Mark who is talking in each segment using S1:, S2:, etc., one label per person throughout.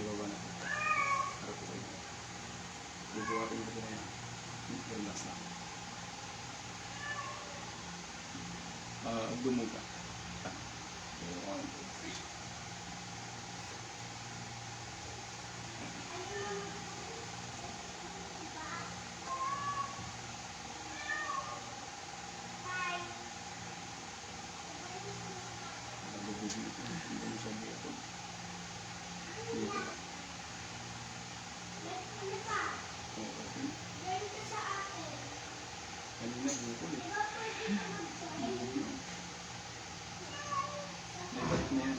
S1: Ibaba na. Harap ko kayo. Bubuhatin ko na yan. Relax na. Dumuga. 1, 2, 3. Kanina bukol eh. May balik na yan.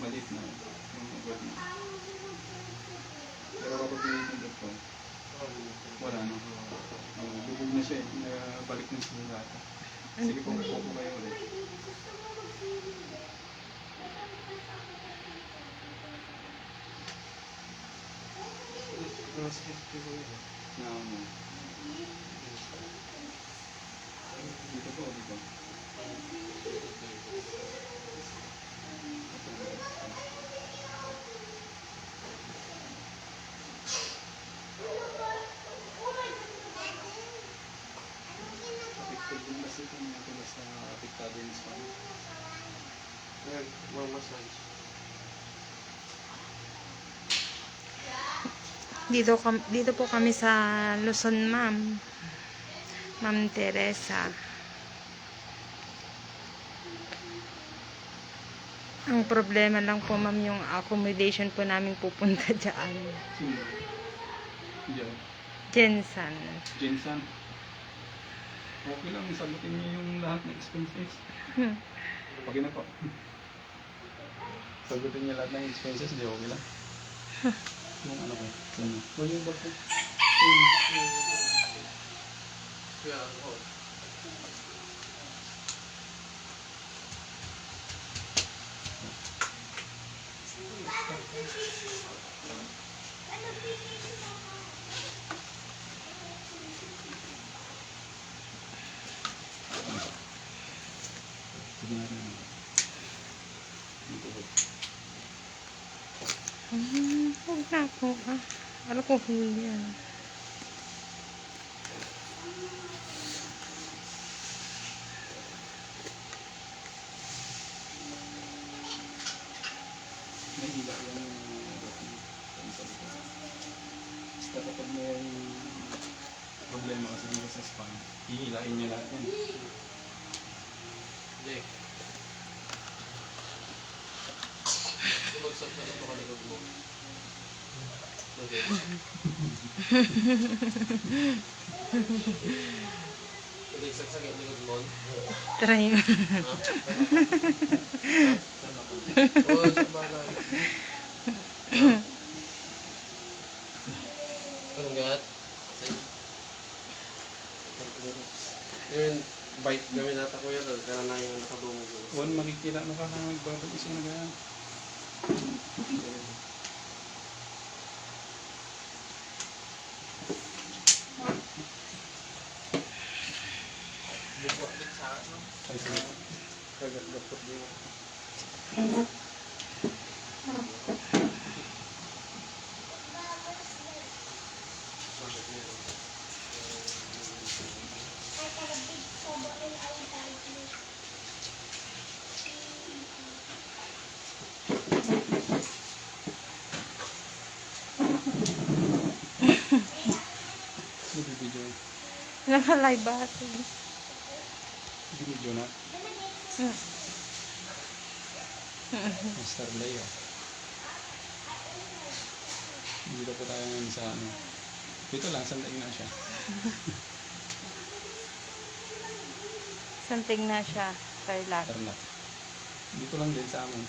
S1: Balik na. Balik na. Pero kapag pinitin dito, wala na. Bubog na siya eh. Balik na siya dati. Sige po, po kayo ulit. Na ano? Dito po, dito. Apektado din kasi kung natulas na apektado yung spine.
S2: Ayan, mga massage.
S3: Dito po kami sa Luzon, ma'am. Ma'am Teresa. Ang problema lang po, ma'am, yung accommodation po namin pupunta dyan.
S1: Sino? Diyan.
S3: Jensen.
S1: Jensen. Okay lang, sagutin niyo yung lahat ng expenses. Okay na po. Sagutin niya lahat ng expenses, di okay lang. Yung ano ko, ano? O yung bag ko.
S2: Kaya ako.
S1: Sige natin. Dito ko.
S3: Huwag na po, ah. Alam ko huli yan.
S1: May hila yan yung sa likod. Basta kapag may problema kasi dito sa spine, hihilain niya lahat yan.
S2: Jake. Bagsak na ito kalikod mo. Okay. Bagsak sa kalikod mo.
S3: Try mo.
S2: Oo, sa bagay. Anong gat? Yung bite gawin nata ko yan, kaya na yung nakabungog.
S1: Huwag makikita mo ka na nagbabag-isa na ganyan.
S2: Bukit sa ano?
S1: Ay, sige. Kagat-gatot din. Video.
S3: Naka-live ba ito?
S1: Video na. Master Lay oh. Dito po tayo ngayon sa ano. Dito lang, sandaing na siya.
S3: Santing na siya. Tarlac.
S1: Tarlac. Dito lang din sa amin.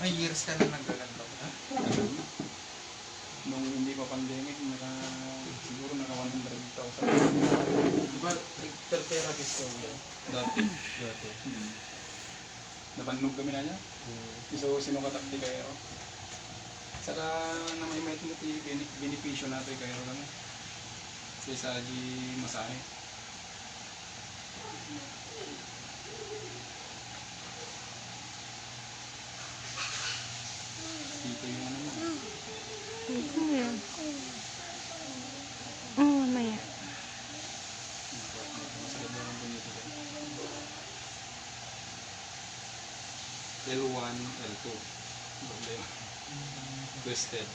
S4: May years ka na naglalaro.
S1: Nung hindi pa pandemic, siguro naka 100,000.
S2: Diba, nag-therapist ko yan?
S1: Dati. Nabannog kami na niya. So, sinukatakti kayo. Saka na may benepisyo natin kayo lang. Kaysa di masahe. dito yung ano mo.
S3: Ito mo yan. Oo, mamaya.
S1: Masakit na lang dito. L1, L2. Problema. Twisted.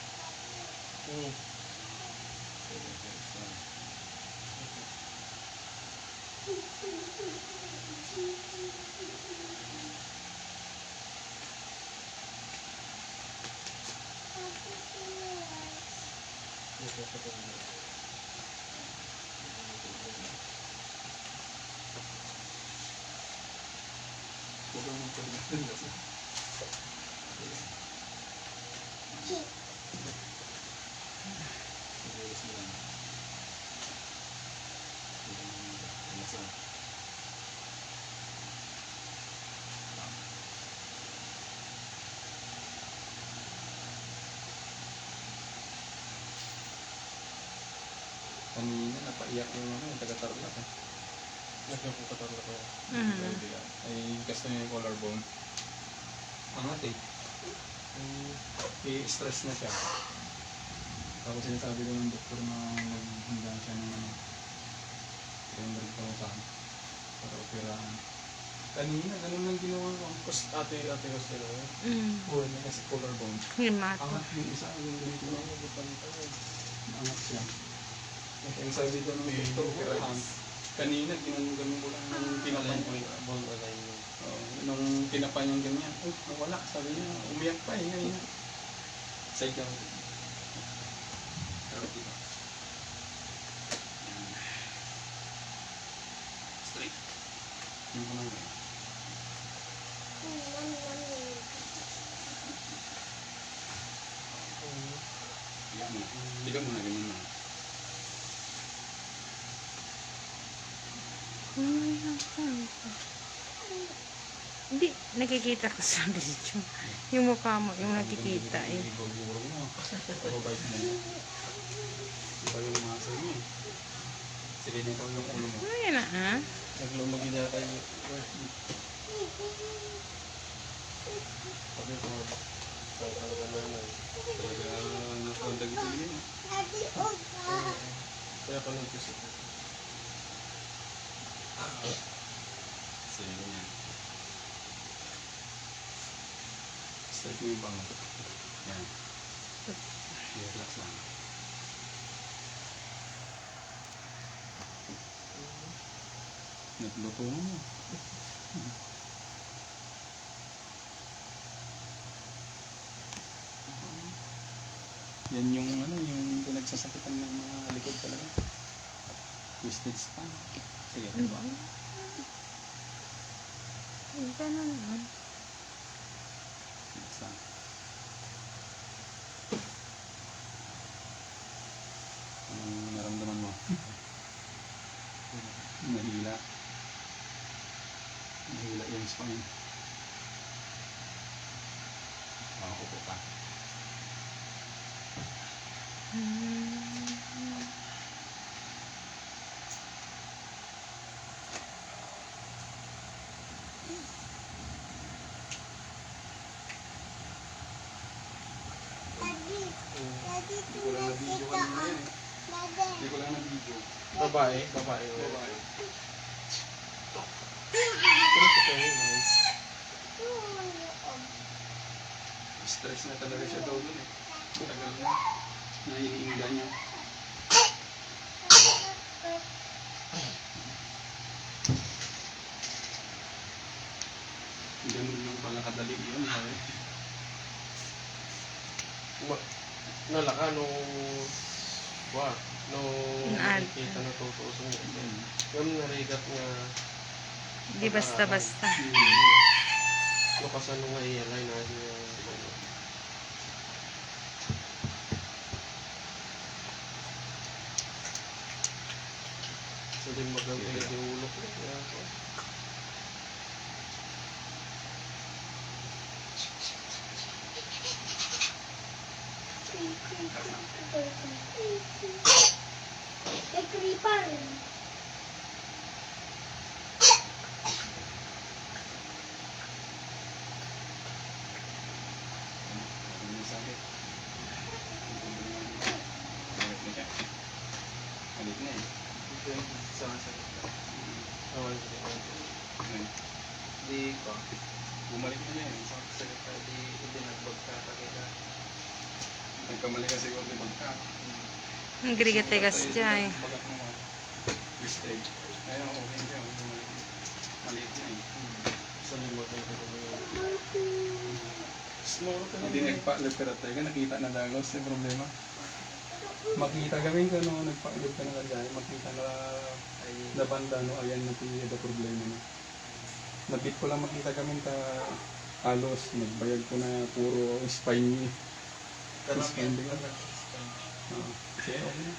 S1: Huwag kang magpalitan kasi. Sigurus mo lang. Kanina napaiyak yung ano, yung taga-tarlac eh.
S2: Nagkapukatarla ko.
S1: Ay, gusto niya yung collarbone. Angat eh. I-stress na siya. Tapos sinasabi ko ng doktor na naghanda siya ng ano, 300,000 para operahan. Kanina, ganun lang ginawa ko.
S2: Ate ko sila.
S1: Oo, niya kasi collarbone.
S3: Himat.
S1: Angat yung isa, yung ganito lang. Angat siya. Kaya sabi ko ng doktor, operahan. Kanina, ginanong ko lang nung tinapan ko.
S2: Bone alignment.
S1: Nung tinapan niyang ganyan, nawala. Sabi niya, umiyak pa eh. Ngayon. Side ka. Harap dito. Straight. Yung ko lang. Bigang mo na, ganyan mo.
S3: Hindi, nakikita ko sa video. Yung mukha mo, yung nakikita eh.
S1: Igugurong mo. Pababait mo. Iba yung muscle mo eh. Sige, dito yung ulo mo.
S3: Ayan na ah.
S2: Naglumagi na tayo. Sabi ko,
S1: Talaga nakaundag ito yun eh.
S2: kaya pa nagkusip.
S1: Sige, ganyan. Straight mo yung bango. Yan. Relax lang. Nagluto mo. Yan yung ano, yung pinagsasakitan ng mga likod talaga. Twisted spine. Sige, diba?
S3: Ganun ah.
S1: Relax lang. Anong naramdaman mo? Nahila. Nahila yung spine. Upo ka. Hindi ko lang na-video kanina yun eh. Hindi ko lang na-video.
S2: Babae.
S1: Babae. Stress na talaga siya daw dun eh. Matagal na. Naiinga niya. Ganun lang pala kadali yun.
S2: Nalaka nung nakikita na tutusin niya. Yung narigat nga
S3: Hindi basta-basta.
S2: lukasan nung nga i-align na niya. So din magagawin yung ulo ko. Kaya ako.
S1: Minsan na eh.
S4: Ito yung sumasakit ka.
S2: Awal.
S1: Ngayon,
S4: Di ko.
S1: bumalik na niya eh.
S4: Sumasakit ka. Di nagbagkakakita.
S1: Nagkamali kasi ko di magka.
S3: Ang grigat-tigas siya eh.
S1: Bagat mo. Mistake. Ngayon, okay siya. Bumalik. Maliit na eh.
S2: Sa limot na ito.
S1: Small ka hindi nagpa-lipid at tayo. Nakita na dagos yung problema. Makita kami ka no, nagpa-lipid ka na kagaya. Makita na na banda no, ayan na tiyo the problema no. Nabit ko lang makita kami ka alos. Nagbayad ko na puro spine niya.
S4: Karamihan
S1: Spine
S4: ko
S1: din.
S4: na.
S1: Sige, okay na.